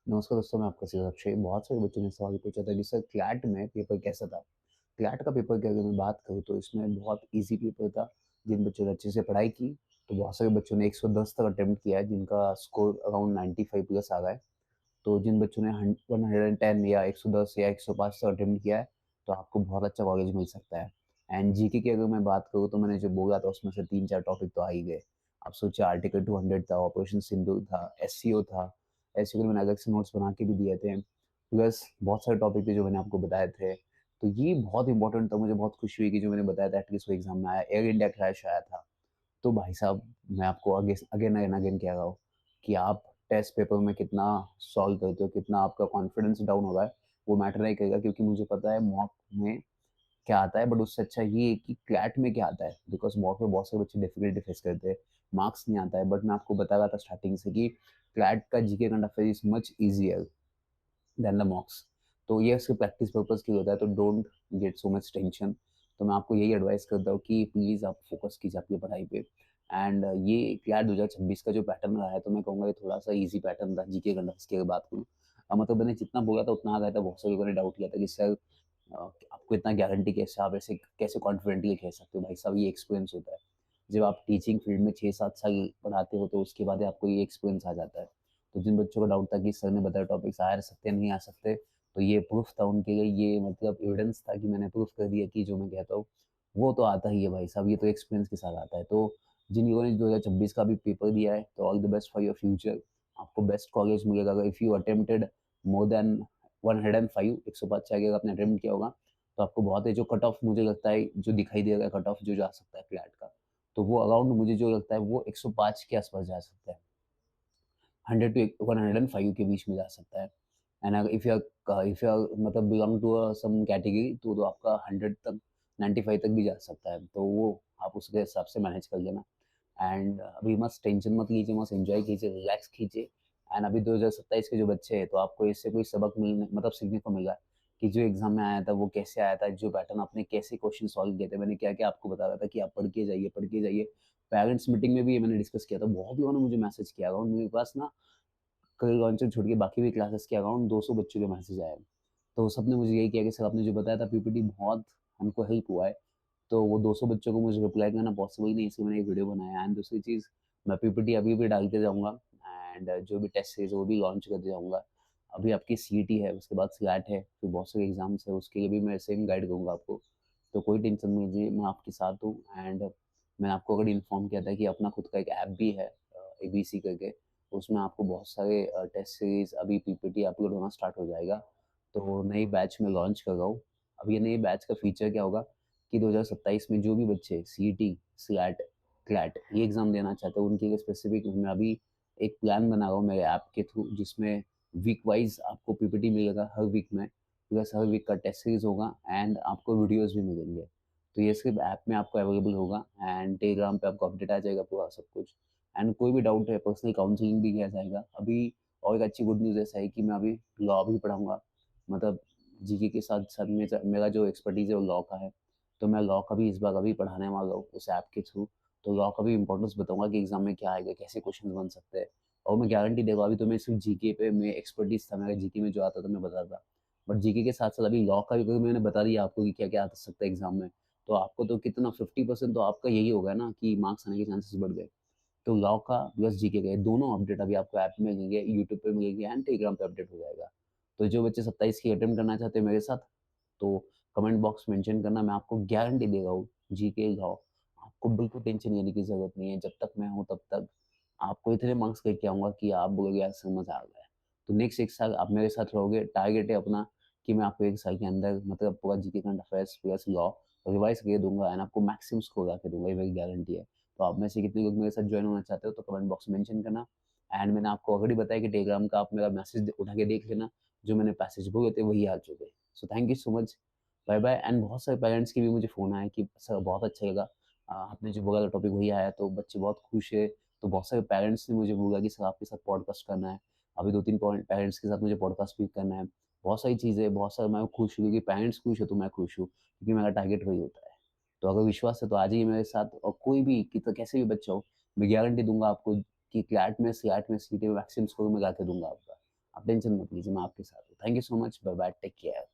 नमस्कार दोस्तों, मैं आपका सीधा अक्षय। बहुत सारे बच्चों ने सवाल पूछा था कि सर क्लैट में पेपर कैसा था? क्लैट का पेपर की अगर मैं बात करूँ तो इसमें बहुत ईज़ी पेपर था। जिन बच्चों ने अच्छे से पढ़ाई की, तो बहुत सारे बच्चों ने 110 तक अटेम्प्ट किया है, जिनका स्कोर अराउंड 95 प्लस आ रहा है। तो जिन बच्चों ने 110 या 110 या 105 तक अटेम्प्ट किया है, तो आपको बहुत अच्छा कॉलेज मिल सकता है। एंड जीके की अगर मैं बात करूँ तो मैंने जो बोला था उसमें से 3-4 टॉपिक तो आ ही गए। आप सोचिए आर्टिकल 200 था, ऑपरेशन सिंदूर था, एससीओ था। एससीओ के मैंने अलग से नोट्स बना के भी दिए थे। प्लस बहुत सारे टॉपिक थे जो मैंने आपको बताए थे। तो ये बहुत इंपॉर्टेंट था, मुझे बहुत खुशी हुई कि जो मैंने बताया था एटलीस्ट वो एग्ज़ाम में आया। एयर इंडिया क्रैश आया था। तो भाई साहब, मैं आपको अगेन एंड अगेन कह रहा हूँ कि आप टेस्ट पेपर में कितना सॉल्व करते हो, कितना आपका कॉन्फिडेंस डाउन हो रहा है, वो मैटर नहीं करेगा, क्योंकि मुझे पता है मॉक में क्या आता है, बट उससे अच्छा ये है कि क्लैट में क्या आता है। बिकॉज़ मॉक में बहुत सारे बच्चे डिफिकल्टी फेस करते हैं, मार्क्स नहीं आता है, बट मैं आपको बता रहा था स्टार्टिंग से कि क्लैट का GK current affair is much easier than the mocks. तो ये सिर्फ प्रैक्टिस पर्पज़ के लिए होता है, तो don't get so much tension. तो मैं आपको यही एडवाइस करता हूँ कि प्लीज़ आप फ़ोकस कीजिए अपनी पढ़ाई पे। एंड ये क्लैट 2026 का जो पैटर्न रहा है, तो मैं कहूँगा ये थोड़ा-सा ईज़ी पैटर्न था जीके करंट की अगर बात करूँ। मतलब मैंने जितना बोला था उतना आ गया था। बहुत सारे लोगों ने डाउट किया था कि सर आपको इतना गारंटी कैसे, आप ऐसे कैसे कॉन्फिडेंटली कह सकते हो? भाई साहब, ये एक्सपीरियंस होता है। जब आप टीचिंग फील्ड में 6-7 साल पढ़ाते हो, तो उसके बाद ही आपको ये एक्सपीरियंस आ जाता है। तो जिन बच्चों को डाउट था कि सर ने बताया टॉपिक्स आ सकते हैं, नहीं आ सकते, तो ये प्रूफ था उनके लिए, ये मतलब एविडेंस था कि मैंने प्रूफ कर दिया कि जो मैं कहता हूँ, वो तो आता ही है भाई साहब, ये तो एक्सपीरियंस के साथ आता है। तो जिन लोगों ने 2026 का भी पेपर दिया है, तो all the best for your future. आपको बेस्ट कॉलेज मिलेगा अगर if you attempted more than 105, 105 से अगर आपने अटेम्प्ट किया होगा, तो आपको बहुत है जो कट ऑफ मुझे लगता है जो दिखाई देगा, कट ऑफ जो जा सकता है क्लैट का, तो वो अराउंड मुझे जो लगता है वो 105 के आसपास जा सकता है। 100 टू 105 के बीच में जा सकता है। एंड इफ यू आर मतलब बिलोंग टू सम कैटेगरी, तो आपका 100 तक, 95 तक भी जा सकता है। तो वो आप उसके हिसाब से मैनेज कर लेना। एंड अभी मस्त टेंशन मत लीजिए, मस्त एन्जॉय कीजिए, रिलैक्स कीजिए। एंड अभी 2027 के जो बच्चे हैं, तो आपको इससे कोई सबक मिलने मतलब सीखने को मिला कि जो एग्ज़ाम में आया था वो कैसे आया था, जो पैटर्न आपने कैसे क्वेश्चन सॉल्व किए थे। मैंने क्या-क्या आपको बता रहा था कि आप पढ़ के जाइए। पेरेंट्स मीटिंग में भी ये मैंने डिस्कस किया था। बहुत लोगों ने मुझे मैसेज किया और मेरे पास ना कल लॉन्चर छोड़ के बाकी भी क्लासेस के अराउंड 200 बच्चों के मैसेज आए। तो सबने मुझे यही किया कि सर आपने जो बताया था पीपीटी बहुत हमको हेल्प हुआ है। तो वो 200 बच्चों को मुझे रिप्लाई करना पॉसिबल नहीं है, इसलिए मैंने एक वीडियो बनाया। एंड दूसरी चीज़, मैं पीपीटी अभी भी डालते जाऊँगा। एंड जो भी टेस्ट सीरीज़ है वो भी लॉन्च करते जाऊँगा। अभी आपकी सीईटी है, उसके बाद स्लैट है, फिर बहुत सारे एग्ज़ाम्स हैं, उसके लिए भी मैं सेम गाइड करूँगा आपको। तो कोई टेंशन नहीं लीजिए, मैं आपके साथ हूँ। एंड मैंने आपको ऑलरेडी इन्फॉर्म किया था कि अपना खुद का एक ऐप भी है, एबीसी करके। उसमें आपको बहुत सारे टेस्ट सीरीज़, अभी पीपीटी अपलोड होना स्टार्ट हो जाएगा। तो नई बैच मैं लॉन्च कर रहा हूँ। अब ये नई बैच का फीचर क्या होगा कि 2027 में जो भी बच्चे सीईटी, स्लैट, क्लैट ये एग्ज़ाम देना चाहते हैं, उनके लिए स्पेसिफ़िक मैं अभी एक प्लान बना रहा हूँ मेरे ऐप के थ्रू, जिसमें वीक वाइज़ आपको पीपीटी मिलेगा हर वीक में, प्लस हर वीक का टेस्ट सीरीज़ होगा एंड आपको वीडियोज़ भी मिलेंगे। तो ये सिर्फ़ ऐप में आपको अवेलेबल होगा एंड टेलीग्राम पे आपको अपडेट आ जाएगा पूरा सब कुछ। एंड कोई भी डाउट है, पर्सनल काउंसलिंग भी किया जाएगा। अभी और एक अच्छी गुड न्यूज़ ऐसा है कि मैं अभी लॉ भी पढ़ाऊँगा। मतलब जीके के साथ-साथ मेरा जो एक्सपर्टीज़ है वो लॉ का है। तो मैं लॉ का भी इस बार अभी पढ़ाने वाला हूँ उस ऐप के थ्रू। तो लॉ का भी इम्पोर्टेंस बताऊँगा कि एग्ज़ाम में क्या आएगा, कैसे क्वेश्चन बन सकते हैं। और मैं गारंटी दे रहा हूँ, अभी तो मैं सिर्फ़ जीके पे मैं एक्सपर्टीज़ था, मेरा जीके में जो आता था मैं बताता। बट जीके के साथ-साथ अभी लॉ का भी क्योंकि मैंने बता दिया आपको कि क्या-क्या आ सकता है एग्ज़ाम में। तो आपको तो कितना 50% तो आपका यही होगा ना कि मार्क्स आने के चांसेस बढ़ गए। तो लॉ का प्लस जीके का ये दोनों अपडेट अभी आपको ऐप में मिलेंगे, यूट्यूब पे मिलेंगे एंड टेलीग्राम पे अपडेट हो जाएगा। तो जो बच्चे 27 की अटेम्प्ट करना चाहते हैं मेरे साथ, तो कमेंट बॉक्स मेंशन करना, मैं आपको गारंटी दे रहा हूँ, जीके लॉ आपको बिल्कुल टेंशन लेने की ज़रूरत नहीं है। जब तक मैं हूँ तब तक आपको इतने मार्क्स लेके आऊँगा कि आप बोलोगे यार समझ आ गया है। तो नेक्स्ट 1 साल आप मेरे साथ रहोगे, टारगेट है अपना कि मैं आपको 1 साल के अंदर मतलब पूरा GK current affairs plus law revise करके दूँगा एंड आपको मैक्सिमम स्कोर ला के दूँगा, ये मेरी गारंटी है। तो आप में से कितने लोग मेरे साथ जॉइन होना चाहते हो तो कमेंट बॉक्स में मेंशन करना। एंड मैंने आपको ऑलरेडी बताया कि टेलीग्राम का आप मेरा मैसेज उठा के देख लेना, जो मैंने पैसेज बोले थे वही आ चुके। So thank you so much, bye bye. And बहुत सारे पेरेंट्स के भी मुझे फ़ोन आए कि सर बहुत अच्छा लगा, आपने जो बोला था टॉपिक वही आया, तो बच्चे बहुत खुश है। तो बहुत सारे पेरेंट्स ने मुझे बोला कि सर आपके साथ पॉडकास्ट करना है, अभी 2-3 पेरेंट्स के साथ मुझे पॉडकास्ट भी करना है। बहुत सारी चीज़ें, बहुत सारा मैं खुश हूँ, क्योंकि पेरेंट्स खुश है तो मैं खुश हूँ, क्योंकि मेरा टारगेट वही होता है। तो अगर विश्वास है तो आ जाइए मेरे साथ, और कोई भी कैसे भी बच्चा हो, मैं गारंटी दूँगा आपको कि क्लैट में, स्लैट में, सीटी में मैक्सिमम स्कोर मैं ला के दूँगा आपका। आप टेंशन मत लीजिए, मैं आपके साथ हूँ। Thank you so much, bye bye, take care.